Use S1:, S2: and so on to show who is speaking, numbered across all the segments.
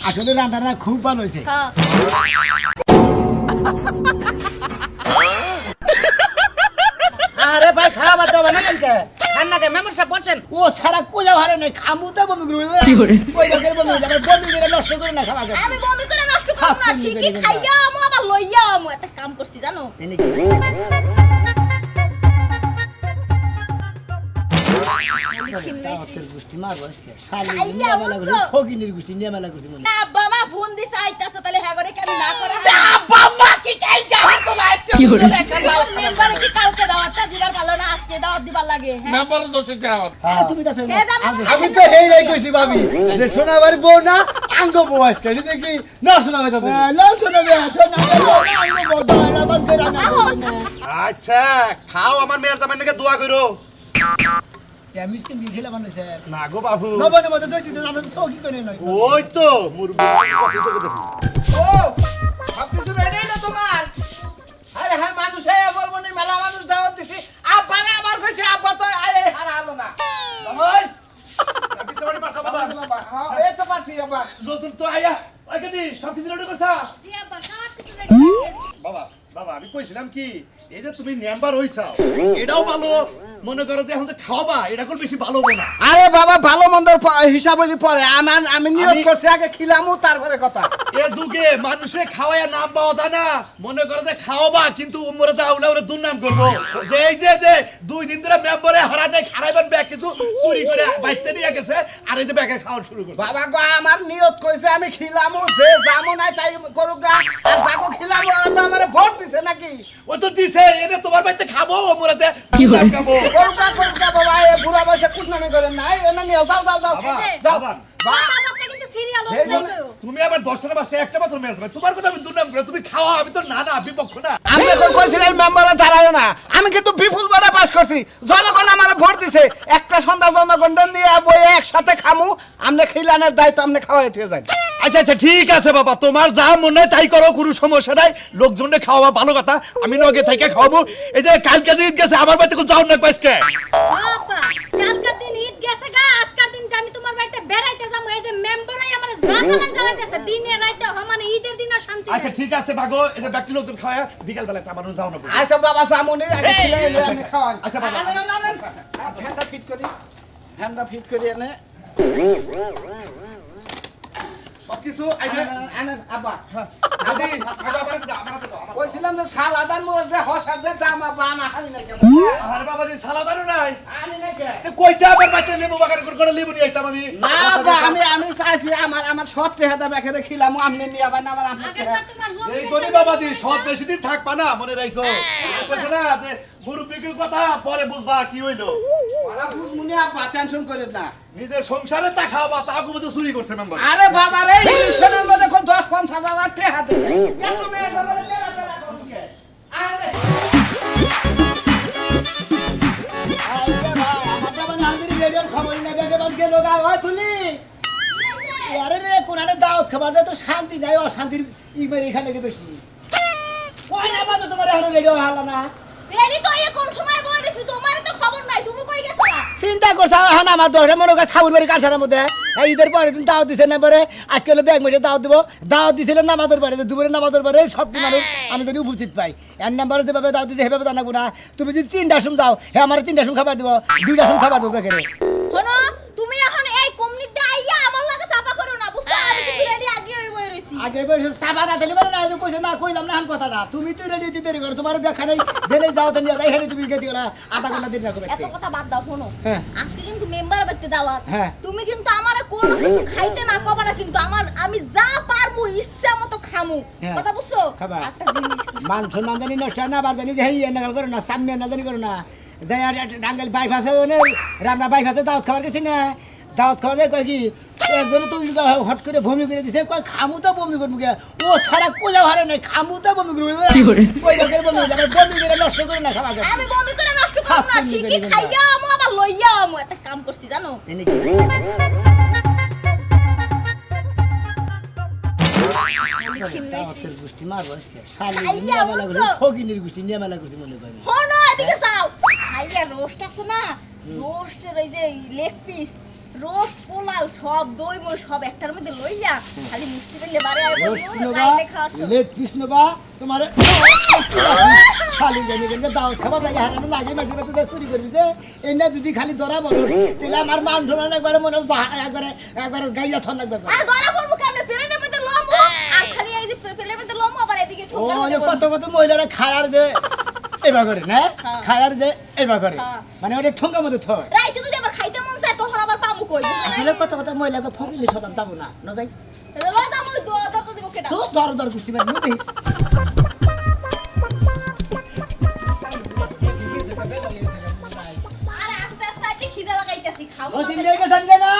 S1: আসলে রান্নাটা খুব ভালো হয়েছে।
S2: আরে ভাই খারাপ বাদ হবে না কেনকে রান্নাকে মেমর সাহেব বলছেন
S1: ও সারা কোজা হারে নাই খামুতে বমি করে ওই বাকের বমি যাবে বমি করে নষ্ট করে না খাওয়া
S3: আমি বমি করে নষ্ট করব না ঠিকই খাইয়া আমু আবার লইয়া আমু একটা কাম করছি জানো
S1: এনে কি তাওতের গুষ্টি মারবো আজকে শালি নিয়ে মেলা করে ফকিনের গুষ্টি নিয়ে মেলা করছি মনে
S3: আব্বা মা ফোন দিছে আইতাছে তাহলে হ্যাঁ করে কেন না করে
S2: আব্বা মা কি কাই যাওয়ার তো লাইফটা
S3: মেম্বারে কি কালকে দাওয়াতটা দিবার ভালো না আজকে দাওয়াত দিবার লাগে হ্যাঁ
S4: মেম্বারে দোষে যাও
S1: তুমি তাছে আমি তো হেই লাই কইছি ভাবি যে সোনাবার বউ না আঙ্গ বউ আজকে দেখি না শোনাবে তো না শোনাবে আঙ্গ বউ দাঁড়া বন্ধ করে না
S4: আচ্ছা খাও আমার মেয়ের জামাইকে দোয়া করো
S1: মিষ্টি নিয়ে খেলে বানাইছে
S4: না গো বাবু
S1: নবনের মধ্যে দই দিতে আমরা সৌকি করে নয়
S4: ওই তো মুরগি কত চোখে দেখো
S2: ও সবকিছু রেডি না তোমার আরে হ্যাঁ মানুষ বলবো না মেলা মানুষ দাওয়াত দিছি আব্বা না আমার কইছে আব্বা তো আরে হারা হলো না
S4: জামাই কিছু বাড়ি পারছা বাবা
S2: বাবা হ্যাঁ এই তো পারছি আব্বা
S4: নতুন তো আয়া ওই কেদি সব কিছু রেডি করছা
S3: জি আব্বা সব কিছু রেডি
S4: বাবা বাবা আমি কইছিলাম কি এই যে তুমি মেম্বার হইছাও এটাও ভালো মনে করো যে এখন যে খাওয়াবা এটা কোন বেশি ভালো হবে না
S2: আরে বাবা ভালো মন্দর হিসাব হইলি পরে আমি নিয়োগ করছি আগে খিলামু তারপরে কথা
S4: এ যুগে মানুষে খাওয়ায় নাম পাওয়া যায় না মনে করো যে খাওয়াবা কিন্তু উমরে যা উলা ওরে দুর্নাম করবো যে এই যে 2 দিন ধরে মেম্বারে হারাতে খারাইবেন ব্যাগ কিছু চুরি করে বাইতে নিয়ে গেছে আর এই যে ব্যাগের খাওয়া শুরু করবে
S2: বাবা গো আমার নিয়ত কইছে আমি খিলামু যে জামু নাই তাই করুক গা আর যাগো খিলামু ওরা তো আমারে ভোট দিছে নাকি
S4: ও তো দিছে এনে তোমার বাইতে খাবো উমরে যে নাম খাবো
S2: করুক গা বাবা এ বুড়া বয়সে কুটনামি করেন নাই এনে নিও যাও
S4: বাবা,
S2: যাও
S4: বাবা।
S3: বাবাটা কিন্তু সিরিয়াল হচ্ছে তো
S4: তুমি আবার 10টা 5টা একটা মাত্র মেরে দেবে তোমার কথা আমি দুর্নাম করে তুমি খাওয়া আমি তো না বিপক্ষ না
S2: আমি এখন কইছিলাম মেম্বারে দাঁড়ায় না আমি কিন্তু বিপুল বড় পাস করছি জনগণ আমারে ভোট দিছে একটা সন্ধ্যা জনগণের নিয়ে বই একসাথে খামু আমনে খিলানের দায়িত্ব আমনে খাওয়াই দিয়ে যাই
S4: আচ্ছা ঠিক আছে বাবা তোমার যা মনে হয় তাই করো কোনো সমস্যা নাই লোকজনকে খাওয়াবা ভালো কথা আমি নগে থেকে খাওয়াবো এই যে কালকে যে ঈদ গেছে আমার বাড়িতে কোন যাও না পাইসকে
S3: বাবা কালকের দিন ঈদ গেছে গা আজকের দিন যে আমি তোমার বাড়িতে বেড়াইতে যাবো এই যে মেম্বারই আমারে জানান জ্বালাইতেছে দিনে রাতে মানে ঈদের দিনও শান্তি
S4: আচ্ছা ঠিক আছে বাগো এই যে ব্যক্তি লোকজন খাওয়া বিকাল বেলা আমার যাও না
S2: আচ্ছা বাবা জামুনি আগে খিলাই আমি খাওয়ান
S4: আচ্ছা বাবা।
S2: ফ্যানটা ফিট করি এনে
S4: সবকিছু আইবে
S2: আব্বা
S4: যদি আমার দাও
S2: কইছিলাম যে সালাদার মধ্যে হসার যে দাম আব্বা আনা হানি নাই
S4: আরে বাবা জি সালাদারও নাই
S2: আনি নাই কে
S4: কইতে আবার বাইতে লেবু বাগান করে লেবু নিয়ে আইতাম আমি
S2: না আব্বা আমি চাইছি আমার সত্যি হাতে বেখে খিলামু আমনে নিয়ে আবার আমার আমনে
S3: আগেরবার তোমার জমি
S4: এই গনি বাবাজি সব বেশি দিন থাকবা না মনে রাখো কইছে না যে মুরব্বির কথা পরে বুঝবা কি হইলো
S2: ওরা বুঝমুনি আব্বা টেনশন করেন না
S4: নিজের সংসারে তা খাওয়াবা তা মধ্যে চুরি করছে মেম্বার
S2: আরে বাবা রে ইলেকশনের মধ্যে কোন 10-50 হাজার টাকা দেবে এত মেয়ে ধরে তেরা কোনকে আরে
S1: শান্তি নাই অশান্তির এখানে বেশি কই না বাজো তোমার এখন রেডিও হালা না
S3: দেরি তো এ কোন সময় বই দিছি তোমার তো খবর নাই তুমি কই গেছো
S1: চিন্তা করছ এখন আমার দশটা মনে কর ছাউর বাড়ি কালসারের মধ্যে এই ঈদের পরে দিন দাওয়াত দিছে না পরে আজকে হলো ব্যাগ মেটে দাওয়াত দিব দাওয়াত দিছিলেন নামাজের পরে দুপুরে নামাজের পরে সবটি মানুষ আমি জানি উপস্থিত পাই এর নাম্বারে যেভাবে দাওয়াত দিতে সেভাবে জানাবো না তুমি যদি 3টার সময় দাও হ্যাঁ আমার 3টার সময় খাবার দিব 2টার সময় খাবার দেবো বেকারে
S3: শোনো তুমি এখন এই কমিউনিটি আইয়া আমার লাগে চাপা করো না বুঝছো আমি কিন্তু রেডি আগে হই বই রইছি
S1: আগে বসে সাবা না দিলে না যে কইছে না কইলাম না কথাটা তুমি তো রেডি দিতে দেরি করো তোমার ব্যাখ্যা নেই জেনে যাও তো নিয়ে যাই হেরে তুমি গেতি গলা আধা ঘন্টা দেরি রাখো
S3: এত কথা বাদ দাও শোনো
S1: হ্যাঁ।
S3: আজকে কিন্তু মেম্বার বাড়িতে দাওয়াত
S1: হ্যাঁ।
S3: তুমি কিন্তু আমারে কোনো কিছু খাইতে না কবা না কিন্তু আমি যা পারবো ইচ্ছা মতো খামু
S1: হ্যাঁ।
S3: কথা বুঝছো
S1: খাবা।
S3: একটা জিনিস
S1: মান সম্মান জানি নষ্ট হয় না আবার জানি যে হেই এনাগাল করো না সামনে না জানি করো না যাই আর ডাঙ্গাল বাইফাসে ওনে রামনা বাইফাসে দাওয়াত খাবার গেছি না দাওয়াত খাবার যায় কয় কি একজনে তো হট করে বমি করে দিছে কয় খামু তো বমি করবো কে ও সারা কোজা হারে নাই খামু তো বমি করবো ওই বাকের বমি যাবে বমি করে নষ্ট করে না খাওয়া
S3: আমি বমি করে নষ্ট করব না ঠিকই খাইয়া আমু আবার লইয়া আমু একটা কাম করছি জানো
S1: এনে কি তাওতের গুষ্টি মারবো আজকে শালি নিয়ে মেলা করছি ফকিনের গুষ্টি নিয়ে মেলা করছি মনে করি
S3: হনো এদিকে যাও খাইয়া রোস্ট আছে না রোস্টের ওই যে লেগ পিস
S5: রোজ পোলাও সব দই মই সব একটার মধ্যে লইয়া খালি মিষ্টি পেলে বারে আয়
S1: পিছনবা
S5: রাইতে খাওয়ার সময়।
S1: লেট পিছনবা তোমার খালি জানি গেলে দাওয়াত খাবার লাগে হারানো লাগে মাঝে মাঝে চুরি করবি যে এই না যদি খালি ধরা বলো তাহলে আমার মান ধরা একবারে মনে হচ্ছে একবারে গাইয়া থন লাগবে
S5: আর ধরা পড়বো কেমনে পেলের মধ্যে লমো আর খালি এই যে পেলের মধ্যে লমো আবার এদিকে
S1: ও
S5: ঠোকার
S1: যে কত কত মহিলারা খায়ার যে এবার করে না খায়ার যে এবার করে
S5: হ্যাঁ।
S1: মানে ওটা ঠোঙ্গা মধ্যে থয়
S5: রাইতে যদি আবার খাইতে মন চায় তখন আবার পামু কই
S1: আসলে কত কত মহিলাকে ফকিলে সব যাবো না না যাই
S5: লজা মুই দর দিব কেটা
S1: তো দর কুস্তি মার নুবি
S5: আর আস্তে আস্তে একটু খিদা লাগাইতাছি খাবো
S1: মতিন ভাই কে সঙ্গে না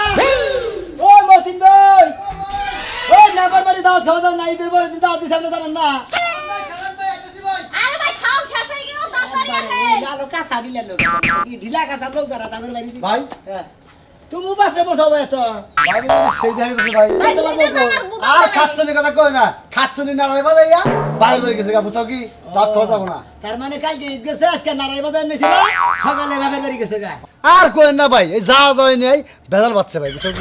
S1: ও মতিন ভাই ও নাম্বার বাড়ি দাও খাওয়া দাও না ঈদের পরে দিন দাও দিছ আমরা জানেন না
S5: আরে ভাই খাও শেষ হয়ে গেল তাড়াতাড়ি আসে
S1: লালো কা সাড়ি লালো কি ঢিলা কাঁচা লোক যারা তাদের বাড়ি
S2: ভাই
S1: তুমি বাসে বসো ভাই তো
S2: ভাই সেই দেখে তো ভাই
S1: ভাই তোমার বউ
S2: আর খাচ্ছনি কথা কই না খাচ্ছনি না রাইবা যাইয়া বাইরে বের গেছে গা বুঝছো কি দাঁত খাওয়া যাবো না
S1: তার মানে কালকে ঈদ গেছে আজকে নারাই বাজার নিছে না সকালে বাপের বাড়ি গেছে গা
S2: আর কই না ভাই এই যাওয়া যায় নাই বেজাল বাচ্চা ভাই বুঝছো কি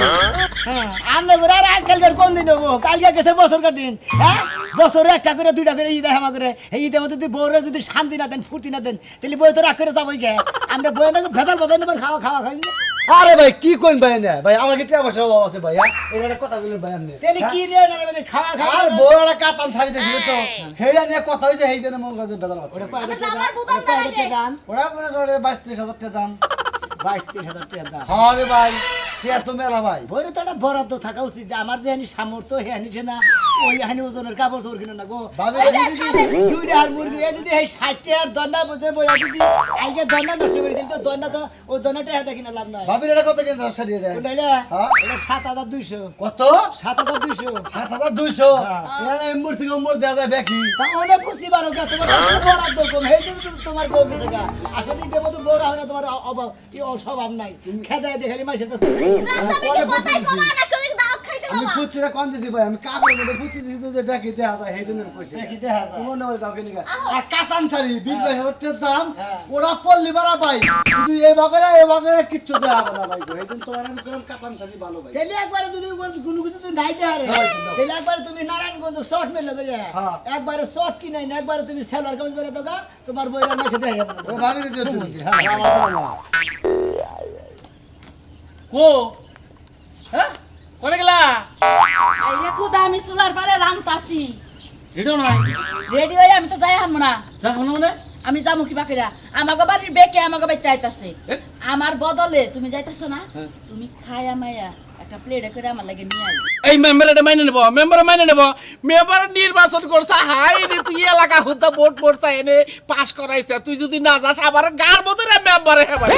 S1: হ্যাঁ আমরা ঘুরে আর কালকের কোন দিন হবো কালকে গেছে বছরকার দিন হ্যাঁ বছরে একটা করে দুইটা করে ঈদ হামা করে এই ঈদের মধ্যে যদি বউরে যদি শান্তি না দেন ফুর্তি না দেন তাহলে বই তো রাগ করে যাবোই গে আমরা বই না ভেজাল বাজার নেবার খাওয়া খাওয়া খাই না
S2: আরে ভাই কি কইন ভাই না ভাই আমার কি টাকা পয়সা অভাব আছে ভাই এটা কথা বলেন ভাই আপনি
S1: তাহলে কি রে নারাই বাজার খাওয়া খাওয়া
S2: আর বড় কাতান শাড়ি দেখলি তো হেডা নিয়ে কথা হইছে হেই জন্য মন কাছে বেজাল বাচ্চা
S1: ওটা কয়
S5: আমার
S1: টাকা
S5: আমার বুতাম
S1: কয়
S5: দাঁড়ায়
S1: টাকা দাম
S2: ওরা মনে করে 22-23 হাজার টাকা দাম
S1: 22-23 হাজার টাকা দাম
S2: হ্যাঁ রে ভাই কে তো মেলা ভাই
S1: বইরে তো একটা বরাদ্দ থাকা উচিত যে আমার যে হানি সামর্থ্য হে হানি সে না ওই হানি ওজনের কাপড় চোর কিনো না গো
S2: ভাবি,
S1: এই যদি দুই টাকার মুরগি এই যদি এই 60 টাকার দন্না বুঝে বইয়া যদি আগে দন্না নষ্ট করে দিল তো দন্না তো ওই দন্নাটা হাতে কিনা লাভ নাই
S2: ভাবির এটা কত কিনতে শাড়ি এটা
S1: কোনটা এটা?
S2: হ্যাঁ।
S1: এটা 7,200
S2: কত
S1: 7,200
S2: 7,200 এটা এমবুর থেকে উমর দেয়া যায় বাকি
S1: তা অনেক খুশি বারো গা তোমার বরাদ্দ কম হেই যদি তোমার বউ গেছে গা আসলে ঈদের মতো বউ হয় না তোমার অভাব স্বভাব নাই খেদায় দেখালি মাসে তো
S5: রাস্তা থেকে কথাই কমা না কেউ দাও খাইতে
S2: আমি
S5: বাবা
S2: ফুচুরা কোন দিছি ভাই আমি কাপড়ের মধ্যে ফুচি দিছি তো যে বাকি দেয়া যায় হেই জন্য কইছি
S1: বাকি দেয়া যায়।
S2: তোমার নাম দাও কিনি আর কাতান শাড়ি 20-22 হাজার টাকার দাম
S1: হ্যাঁ।
S2: ওরা পল্লি বাড়া ভাই কিন্তু এই বাগরে কিচ্ছু দেয়া হবে না ভাই এই জন্য তোমার আমি কোন কাতান শাড়ি ভালো ভাই
S1: তাহলে একবারে যদি কোনো কিছু তুমি নাই দেহারে তাহলে একবারে তুমি নারায়ণগঞ্জ শর্ট মেলে দেয়
S2: হ্যাঁ।
S1: একবারে শর্ট কি নাই না একবারে তুমি সেলার কাজ বেলে দাও তোমার বইরা মাসে দেয়
S2: ওরা ভাবি দিতে তুমি
S1: হ্যাঁ।
S6: কো হ্যাঁ কোনে গেলা
S7: এই রে খুদা আমি চুলার পারে রামতাছি
S6: রেডিও নাই
S7: রেডি হয়ে আমি তো যাই হারমো না
S6: যা হলো মানে
S7: আমি যাবো কি বাকিরা আমাকে বাড়ির বেকে আমাকে বাড়ি চাইতাছে
S6: এ?
S7: আমার বদলে তুমি যাইতাছো না
S6: হ্যাঁ।
S7: তুমি খায়া মায়া একটা প্লেটে করে আমার লাগে নিয়ে আই
S6: এই মেম্বারটা মাইনে নেব মেম্বার নির্বাচন করছে হাই রে তুই এলাকা হতে ভোট পড়ছে এনে পাস করাইছে তুই যদি না যাস আবার গার মতো রে মেম্বারে হেবারে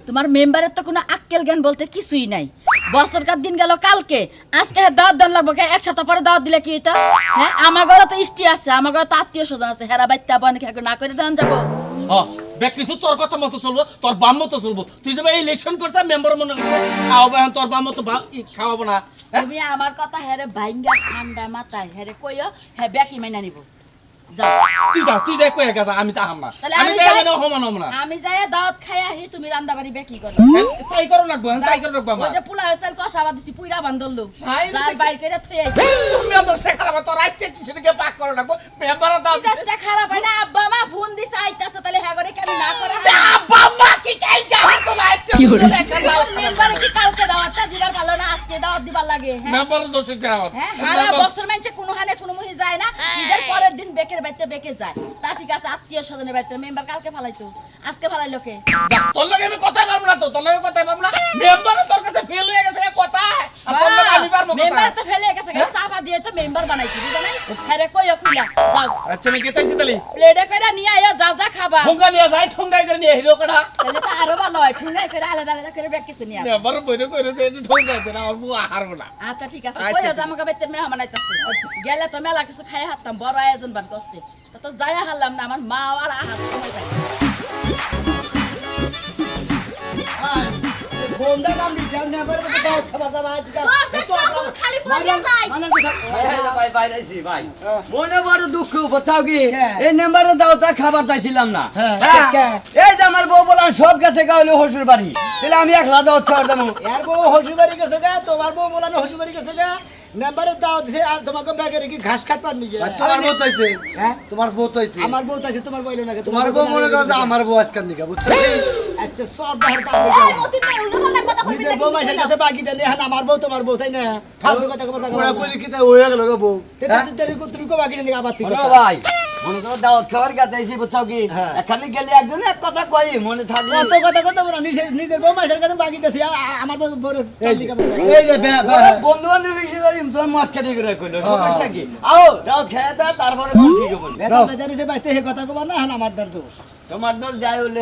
S7: তোমার মেম্বারের তো কোনো আক্কেল জ্ঞান বলতে কিছুই নাই বছরকার দিন গেল কালকে আজকে দাওয়াত দেন লাগবে এক সপ্তাহ পরে দাওয়াত দিলে কি এটা হ্যাঁ আমার ঘরে তো ইষ্টি আছে আমার ঘরে তো আত্মীয় স্বজন আছে হেরা বাচ্চা বানি খেয়ে না করে দেন যাবো
S6: দেখ কিছু তোর কথা মতো চলবো তোর বাম মতো চলবো তুই যাবে ইলেকশন করছে মেম্বার মনে করছে খাওয়াবো এখন তোর বাম মতো খাওয়াবো না হ্যাঁ?
S7: তুমি আমার কথা হেরে ভাইঙ্গা ঠান্ডা মাথায় হেরে কইও হ্যাঁ ব্যাকি মাইনা নিব যাও
S6: তুই দেখ কয়ে গেছে আমি চাহাম না
S7: তাহলে
S6: আমি
S7: আমি
S6: যাই
S7: যাই-
S6: মানে হমান হম না
S7: আমি যাই দাওয়াত খাই আহি তুমি রান্না বাড়ি বেকি করো
S6: তাই করো রাখবো তাই করে রাখবো
S7: ওই
S6: আমার
S7: যে পোলা হয়েছিল কষা বাদ দিছি পুইরা বান্ধললো
S6: হাই রে
S7: যাই
S6: দেখছি।
S7: বাইর করে থই আইছি
S6: তুমি তো শেখালাম তোর আজকে কিসেরকে পাক করো রাখবো মেম্বার দাও
S7: মিজাজটা খারাপ হয় না আব্বা মা ফোন দিছে আইতাছে তাহলে হ্যাঁ করে কেন না করে
S6: বাবা কি কাই গাহার তো লাইতে ইলেকশন দাও
S7: মেম্বার কি কালকে দাওয়াতটা দিবার ভালো না আজকে দাওয়াত দিবার লাগে হ্যাঁ
S6: মেম্বার দোষ দাও
S7: হ্যাঁ সারা বছর মানছে কোনো হানে কোনো মুহি যায় না ঈদের পরের দিন বেকের বাড়িতে বেকে যায় তা ঠিক আছে আত্মীয় স্বজনের বাড়িতে মেম্বার কালকে ফালাইতো আজকে ফালাইলো কে
S6: তোর লগে আমি কথা পারবো না তো তোর লগে কথা পারবো না মেম্বার তোর কাছে ফেল হয়ে গেছে কথা আর তোর লগে আমি পারবো
S7: মেম্বার
S6: কথা
S7: তো ফেলে গেছে চাপা দিয়ে তো মেম্বার বানাইছি বুঝা নাই হ্যাঁ রে কইও খুলা যাও
S6: আচ্ছা আমি গেতাইছি তালি
S7: প্লেটে কইরা নিয়ে আইও যা যা খাবা
S6: ঠোঙ্গা নিয়ে যাই ঠোঙ্গাই করে নিয়ে হিরো কড়া
S7: তাহলে তো আরো ভালো হয় ঠুঙ্গাই করে আলাদা আলাদা করে ব্যাগ কিছু নিয়ে আয়।
S6: মেম্বার বইরে করে দে ঠোঙ্গাই দে আমার বউ হারবো না
S7: আচ্ছা ঠিক আছে কইও যে আমাকে বাইতে মেহমান আইতাছে গেলে তো মেলা কিছু খাই হাততাম বড় আয়োজন বান করছে তো যাই হারলাম না আমার মা আর আহার সময় পাই
S1: ফোনটা নাম দিতে আমি একবারে দাও খাবার দাও
S5: তোর পেট কামু খালি পড়িয়া যায়
S8: ভাই ভাই যাইছি ভাই মনে বড় দুঃখ কোথাও কি
S1: হ্যাঁ।
S8: এই নাম্বারে দাওটা খাবার চাইছিলাম না
S1: হ্যাঁ,
S8: হ্যাঁ,
S1: হ্যাঁ।
S8: এই যে আমার বউ বললাম সব গেছে গাইলে হসুর বাড়ি তাহলে আমি একলা দাওয়াত খাবার দেবো
S1: এর বউ হসুবাড়ি গেছে গা, তোমার বউ মোলানো হসুবাড়ি গেছে গা, নাম্বারে দাও দিছে আর তোমাকে ব্যাগে রেখে ঘাস কাটবার নিয়ে
S2: তোমার বউ তাইছে
S1: হ্যাঁ
S2: তোমার বউ তাইছে
S1: আমার বউ তাইছে তোমার বইলো না
S2: তোমার বউ মনে করো যে আমার বউ আজকাল নিকা বুঝছো
S1: আজকে সব বাহার কাম
S5: এই মতিন ভাই উল্টো পাল্টা কথা কইবি
S1: নিজের বউ মাসের কাছে বাকি দেন এখন আমার বউ তোমার বউ তাই না ফালতু কথা কবার
S2: ওরা কইলি কি তাই হয়ে গেল গো বউ
S1: তুমি কো বাকি দেন আবার থেকে
S8: শোনো ভাই মনে করো দাওয়াত খাবার গেছে কোথাও কি
S1: হ্যাঁ।
S8: এখানে গেলে একজন এক কথা কই মনে থাকলে
S1: অত কথা কথা বলো নিজের বউ মাসের কাছে বাকি দিছি আমার বউ বড়
S2: এই যে
S8: বন্ধু বান্ধব হিসেবে তোমার মস্কারি করে কইলো সমস্যা কি আও দাওয়াত খেয়ে দাও তারপরে মন ঠিক হবে
S1: বেটা বেচারি সে বাইতে হে কথা কবার না এখন আমার ডার দোষ
S8: তোমার দর যাই হলে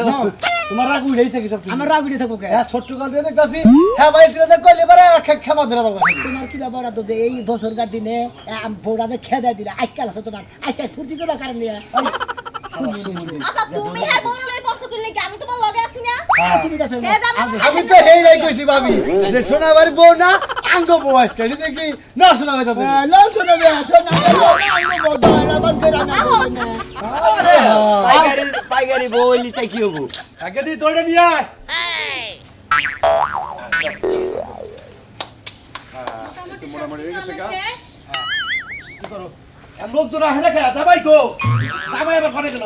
S2: তোমার রাগ উড়েই থাকে সব
S1: আমার রাগ উঠে থাকবো কে
S2: হ্যাঁ ছোট্ট কাল দিয়ে দেখতাছি হ্যাঁ ভাই ট্রেনে কইলে পারে ক্ষমা ধরে দাও
S1: তোমার কি ব্যাপার তো এই বছরকার দিনে বউরাতে খেয়ে দিলে আজকাল আছে তোমার আজকাল ফুর্তি করবার কারণ নিয়ে
S5: আচ্ছা তুমি হ্যাঁ বড় লই পড়ছো কি লাগি আমি তোমার লগে আছি না
S1: তুমি কাছে
S5: হে জানো
S2: আমি তো হেই লাই কইছি ভাবি যে সোনাবার বউ না আঙ্গ বউ আজকে দেখি না শোনা ভাই তাদের
S1: না শোনো বে শোনো আমি বউ দাঁড়া বন্ধ করে আমি
S8: পাইকারি বইলি তাই কি হবো
S4: আগে দি তোড়ে নিয়ে আয়
S3: মোটামুটি সব কিছু আমার শেষ
S4: কি করো আর লোকজন আহে না খেয়া যাবাই কো যাবাই আবার করে গেল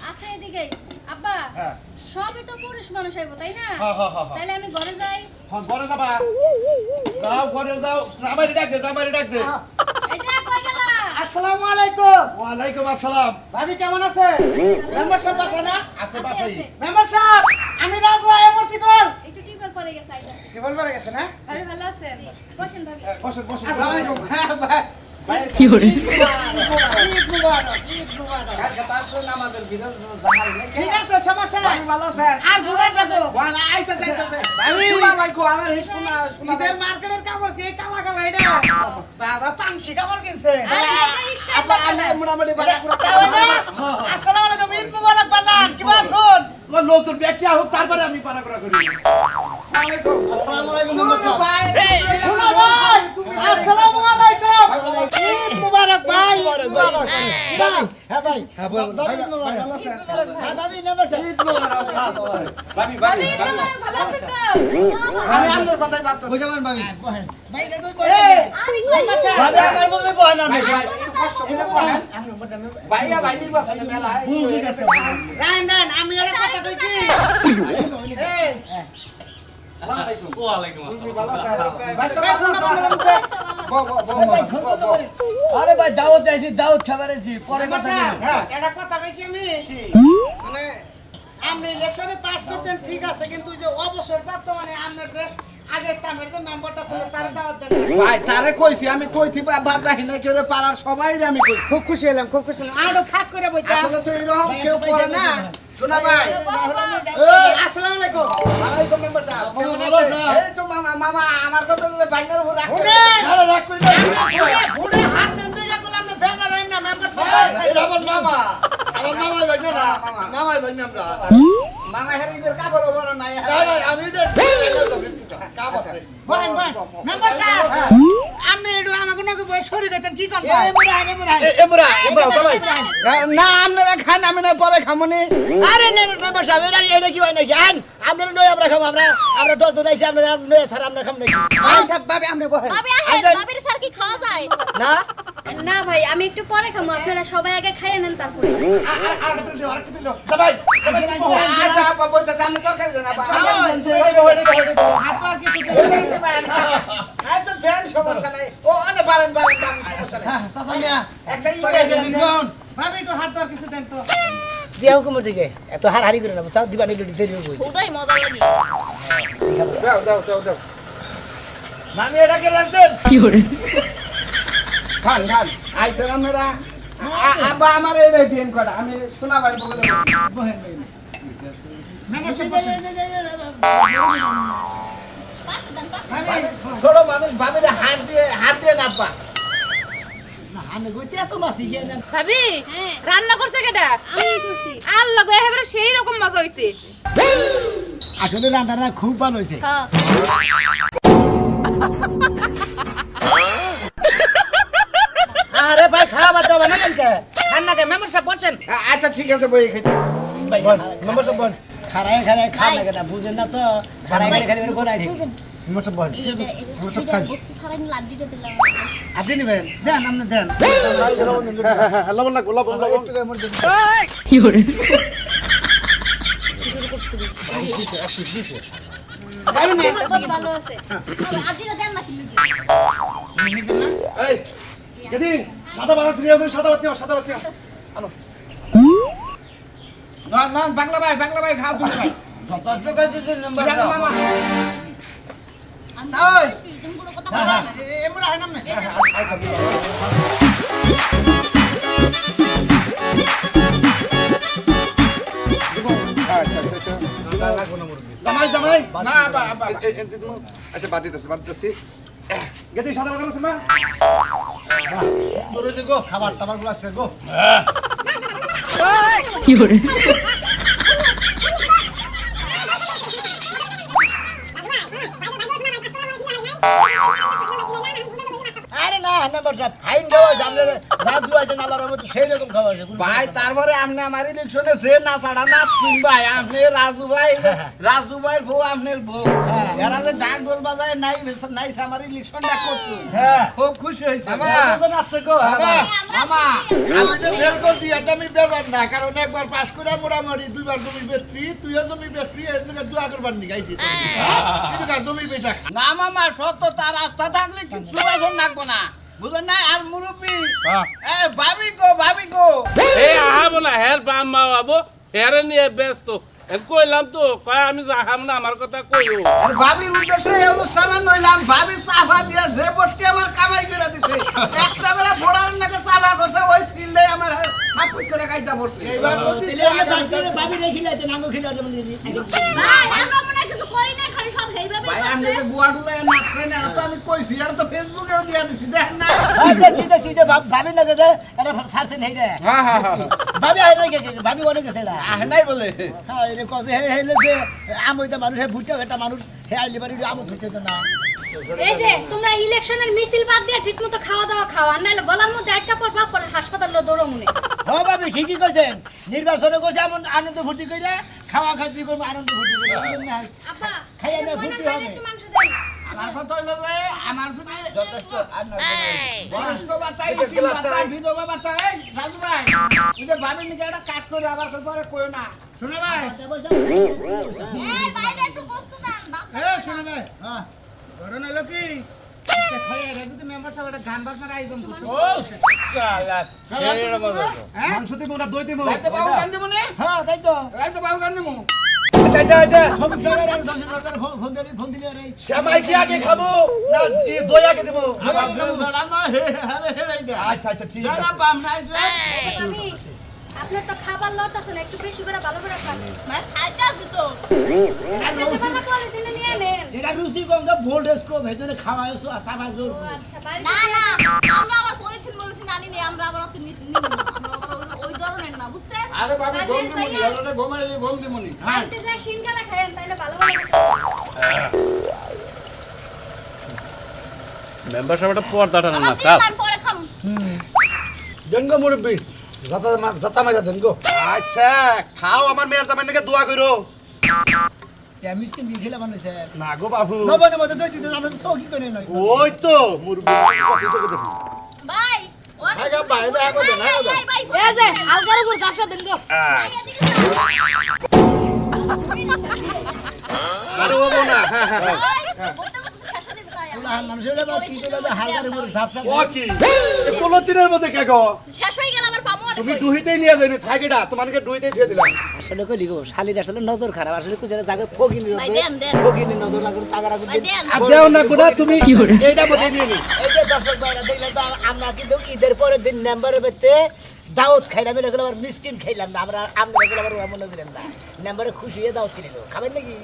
S3: আছে এদিকে আব্বা
S4: হ্যাঁ
S3: সবই তো পুরুষ মানুষ আইবো তাই না
S4: হ্যাঁ, হ্যাঁ, হ্যাঁ, হ্যাঁ।
S3: তাহলে আমি ঘরে যাই
S4: হ্যাঁ ঘরে যাবা যাও ঘরে যাও জামাইরে ডাক দে জামাইরে ডাক দে
S3: এই যে কই গেলা
S1: আসসালামু আলাইকুম
S4: ওয়ালাইকুম আসসালাম
S1: ভাবি কেমন আছেন মেম্বার সাহেব আছে না
S4: আছে বাসাই
S1: মেম্বার সাহেব আমি রাজু এমরতি কল
S3: একটু টিপল পড়ে গেছে আইতা
S1: জীবন মারা গেছে না
S3: ভাবি ভালো আছেন বসেন ভাবি
S4: বসেন বসেন
S1: আসসালামু আলাইকুম হ্যাঁ ভাই
S8: কি করে
S1: ঈদ মুবারক ঈদ মুবারক
S8: আমাদের বিরাজ জাহাল
S1: ঠিক আছে সমস্যা নাই
S8: ভালো স্যার
S1: আর ঘুরে রাখো
S8: ওয়ালা আইতাছে আইতাছে
S1: আমি
S8: শোনা ভাই কো আমার শোনা
S1: ঈদের মার্কেটের কাপড় কি কালা কালা এটা বাবা পাংশি কাপড় কিনছে
S8: আপা আমি মোটামুটি বাড়া করে
S1: আসসালামু আলাইকুম ঈদ মুবারক বাজার কি বাসুন
S4: তোমার লোকজন ব্যক্তি হোক তারপরে আমি পারা করা করি
S2: আসসালামু আলাইকুম মেম্বার সাহেব
S1: শুনো ভাই আসসালামু আলাইকুম ঈদ মুবারক ভাই হ্যাঁ ভাই
S2: হ্যাঁ ভাই
S1: ঈদ মুবারক ভালো আছেন হ্যাঁ ভাবি নাম্বার স্যার ঈদ
S8: ভাবি ভাবি
S5: ভালো আছে তো
S8: আমি আপনার কথাই ভাবতাছি
S2: বুঝাবেন ভাবি
S1: ভাই এটা তো
S5: আমি
S1: নাম্বার স্যার
S2: ভাবি আমার বলে বয় না আমি
S8: ভাইয়া ভাই নির্বাচনে মেলা
S1: ঠিক আছে রান রান আমি একটা কথা কইছি এই
S6: ওয়ালাইকুম আসসালাম
S8: আরে ভাই দাওয়াত যাইছি দাওয়াত খাবার আইছি পরে কথা বলি
S1: এটা কথা কইছি আমি মানে আপনি ইলেকশনে পাস করছেন ঠিক আছে কিন্তু যে অবসর প্রাপ্ত মানে আপনার যে আগের টাইমের যে মেম্বারটা ছিল তার দাওয়াত দেন
S2: ভাই তারে কইছি আমি কইছি বাদ রাখি না কেউ পাড়ার সবাই আমি কই
S1: খুব খুশি হলাম খুব খুশি হলাম আরো ফাঁক করে বইতা
S2: আসলে তো এরকম কেউ করে না শোনা ভাই
S1: আসসালামু আলাইকুম
S2: ওয়ালাইকুম মেম্বার সাহেব এই তো মামা মামা আমার কথা বলে বাইনার উপর রাখ
S1: আরে রাখ করি ভুলে হাত দেন দিয়ে গেল আপনি বেজার হইন না মেম্বার সাহেব
S2: এটা আমার মামা ভাই না মামাই ভাই আমরা মামা হেরিদের কাপড় বড় নাই আমি যে কাপ আছে
S1: বহেন বহেন মেম্বার সাহেব আপনি একটু আমাকে নকে বই সরি গেছেন কি করব এই
S2: এমরা সবাই না আপনারা খান আমি না পরে খামনি
S1: আরে মেম্বার সাহেব এটা কি হয় নাকি আন আপনারা নয় আমরা খাবো আমরা দল তো নাইছি আপনারা নয় ছাড়া আমরা খাম নাকি আই সব ভাবে আপনি বহেন
S5: ভাবি আহেন ভাবির স্যার কি খাওয়া যায়
S1: না
S3: না ভাই আমি একটু পরে খাবো আপনারা সবাই আগে খাইয়ে নেন তারপরে
S4: যাবাই
S2: আচ্ছা আপা বলতেছে আমি তরকারি দেন আপা
S1: হাত পা কিছু
S2: আচ্ছা দেন সমস্যা নাই ও অনে পারেন সমস্যা নাই চাচা মিয়া একটা ইয়ে দিন কোন
S1: ভাবি একটু হাত পা কিছু দেন তো দিয়া হুকুমের দিকে এত হাড়ি করে না বুঝাও দিবা নিলুটি দেরি হইব
S5: খুদাই মজা লাগে
S2: দাও মামি এটা কে লাগছেন
S7: কি করে
S2: খান আইছেন আপনারা আব্বা আমার এইটাই দিন কটা আমি শোনা ভাই বলে দেব
S1: মেম্বার সাহেব
S2: ছোট মানুষ ভাবিরে হাত দিয়ে নাপা
S1: আমি কইতে এত মাসি গিয়ে না
S9: ভাবি
S3: হ্যাঁ
S9: রান্না করছে কেডা
S3: আমি করছি
S9: আল্লাহ গো এবারে সেই রকম মজা হইছে
S1: আসলে রান্নাটা খুব ভালো হয়েছে
S5: হ্যাঁ
S1: বলেন কে খান্নাকে মেম্বার সাহেব বলছেন
S2: আচ্ছা ঠিক আছে বই খাইতেছি
S1: মেম্বার সাহেব বল খারায় খারায় খান না কেন বুঝেন না তো খারায় খারায় খালি গোলাই ঠিক মেম্বার সাহেব বল
S3: বস্তু ছাড়াই লাড্ডিটা দিলাম
S1: আপনি নেবেন দেন আপনি দেন
S4: লবণ লাগবো লবণ লবণ
S3: ভালো আছে আদিটা দেন না কিন্তু
S4: এই গেদি সাদা বাতাস নিয়ে আসুন সাদা বাতি সাদা বাতি আনো
S2: না না বাংলা ভাই খাও তুমি ভাই
S8: যত কাছে যে নাম্বার
S2: জানো মামা
S3: আমি
S2: ওই।
S3: তুমি কোনো কথা
S2: হ্যাঁ,
S3: বলো
S2: হ্যাঁ,
S3: না
S2: এমরা হয় না না
S4: আচ্ছা আচ্ছা আচ্ছা জামাই জামাই
S2: না বা
S4: আচ্ছা বাদ দিতেছি গেদি সাদা বাতাস আছে মা
S1: তোর যে গো খাবার টাবার গুলো আছে গো আরে না নাম্বার সাহেব ফাইন খাওয়া আছে আপনার রাজু আছে নালার মতো সেই রকম খাওয়া আছে
S2: ভাই তারপরে আপনি আমার ইলেকশনে যে নাচাড়া নাচছুন ভাই আপনি রাজু ভাই বউ আপনার বউ এরা যে ডাক ডোল বাজায় নাই আমার ইলেকশনটা করছুন
S1: হ্যাঁ
S2: খুব খুশি হয়েছে
S1: নাচছে গো
S2: মামা
S4: আমি যে ফেল করছি এটা আমি বেজার না কারণ একবার পাস করে মোটামুটি দুইবার জমি বেচছি তুইও জমি বেচছি এর থেকে দোয়া করবার নি গাইছি কিন্তু জমি বেচা
S2: না মামা সত্যতা রাস্তা থাকলে কিছু বাজন লাগবো না বুঝলেন না আর মুরব্বী এ ভাবি গো
S6: এ আহাবো না হের বাম্মা বাবু হেরে নিয়ে ব্যস্ত কইলাম তো কয় আমি যাহাম না আমার কথা কইও
S2: আর ভাবির উদ্দেশ্যে এই অনুষ্ঠান নইলাম ভাবি চাফা দিয়া যে বট্টি আমার কামাই করে দিছে একটা করে ফোড়ার নাকি চাফা করছে ওই সিললে আমার থাপুত করে গাইটা পড়ছে
S4: এইবার
S1: তেলে আমরা বাড়িতে ভাবি রেখে লাইতে নাঙ্গো খিলা যেমন
S3: ভাই আমরা মনে হয় কিছু করি না খালি সব হেইভাবে
S2: ভাই আমি যে গুয়া ডুলায় নাচছেন এটা তো আমি কইছি এটা তো ফেসবুকেও দিয়া দিছি দেখ না
S1: দেখছি যে ভাবি লাগে যে এটা সারছে নেই রে
S2: হ্যাঁ
S1: ভাবি আয় নাই ভাবি অনেক গেছে না
S2: আহ নাই বলে
S1: হ্যাঁ এর কসে হেলে যে আমইতা মানুষ হে ভুট্টা একটা মানুষ হে আইলি বাড়ি আম ধরতে তো না
S3: এই যে তোমরা ইলেকশনের মিছিল বাদ দিয়ে ঠিকমতো খাওয়া দাওয়া খাও আর নাইলে গলার মধ্যে আটকা পড়বা পরে হাসপাতালে দৌড়ো মনে
S1: ও ভাবি ঠিকই কইছেন নির্বাচনে করছে এমন আনন্দ ফুর্তি কইরা খাওয়া খাতি করবো আনন্দ ফুর্তি করে বুঝলেন না
S3: আপা
S1: খাইয়া না
S3: ময়না
S1: ফুর্তি
S3: খাইলে
S1: হবে
S3: একটু মাংস দেন
S2: আমার কথা হইলো যে আমার যদি
S8: যথেষ্ট আর না
S2: বয়স্ক বাতাই বিধবা বাতাই রাজু ভাই তুই যে ভাবি নাকি একটা কাট করে আবার পরে কইও না
S1: শোনো ভাই
S3: এই বাইরে একটু বস্তু দেন
S1: শোনো ভাই হ্যাঁ ঘটনা হলো কি খাইয়া রে যদি মেম্বার সাহেব একটা গান বাজনার আয়োজন করতে
S6: ও শালা এর মজা তো
S4: মাংস দিব না দই দিব
S2: রাইতে বাবু গান দিব না
S1: হ্যাঁ তাই তো
S2: রাইতে বাবু গান দিব
S4: আচ্ছা আচ্ছা আচ্ছা
S1: সব জায়গায় আর 10 টাকা ফোন দিলে রে
S4: শ্যামাই কি আগে খাবো না দই আগে দেবো আচ্ছা আচ্ছা ঠিক আছে
S3: আমি আপনার তো খাবার লট আছে না একটু বেশি করে ভালো করে খান মানে খাইতে আছে তো আপনি তো ভালো পলিথিনে নিয়ে নেন
S1: এটা রুচি কম তো ভোল্টেজ কম ভেতরে খাওয়াইছো আসাবা জোর
S3: ও আচ্ছা বাড়ি
S5: না না আমরা আবার পলিথিন আনি নি আমরা আবার অত নিছি নিব না আমরা আবার ওই ধরনের না বুঝছেন
S2: আরে বাবু ঘুম দিমনি হলতে ঘুমাইলি ঘুম দিমনি
S3: বাড়িতে যা সিনকারা খায়েন তাইলে ভালো ভালো
S6: মেম্বার সাহেবটা পর্দাটা না
S5: আমার
S6: চাপ
S5: দিন পরে খাম
S1: জঙ্গ মুরব্বি যাতা মারা দেন গো
S4: আচ্ছা খাও আমার মেয়ের জামাই নাকি দোয়া করো
S1: কে মিসকিন দিয়ে খেলা বানাইছে
S4: না গো বাবু
S1: নবনের মধ্যে দই দিতে আমরা তো সৌকি করে নয়
S4: ওই তো মুরগি কত চোখে দেখি
S5: ভাই
S2: আগে বাইরে আগে দেন
S5: ভাই
S3: এই যে আলগার উপর জাফসা দেন গো
S4: আরে ও না হ্যাঁ হ্যাঁ
S1: মানুষের কি করে হালকার উপর ঝাপসা
S4: ও কি পলিথিনের মধ্যে কে গো
S5: শেষ হয়ে গেল আমার পামু
S4: তুমি ডুহিতেই নিয়ে যাইনি থাকেটা তোমাকে ডুহিতেই ছেড়ে দিলাম
S1: আসলে কই লিগো শালির আসলে নজর খারাপ আসলে কই জায়গা জায়গা ফকিনি
S5: ভাই দেন দেন
S1: ফকিনি নজর লাগু তাগারা কই
S5: ভাই দেন
S4: আর দেও না গোদা তুমি এইটা মধ্যে নিয়ে নি
S1: এই যে দর্শক ভাইরা দেখলেন তো আমরা কিন্তু ঈদের পরের দিন নাম্বারে বেতে দাওয়াত খাইলাম এগুলো আবার মিষ্টিন খাইলাম না আমরা এগুলো আবার মনে করেন না নাম্বারে খুশি হয়ে দাওয়াত কিনলো খাবেন নাকি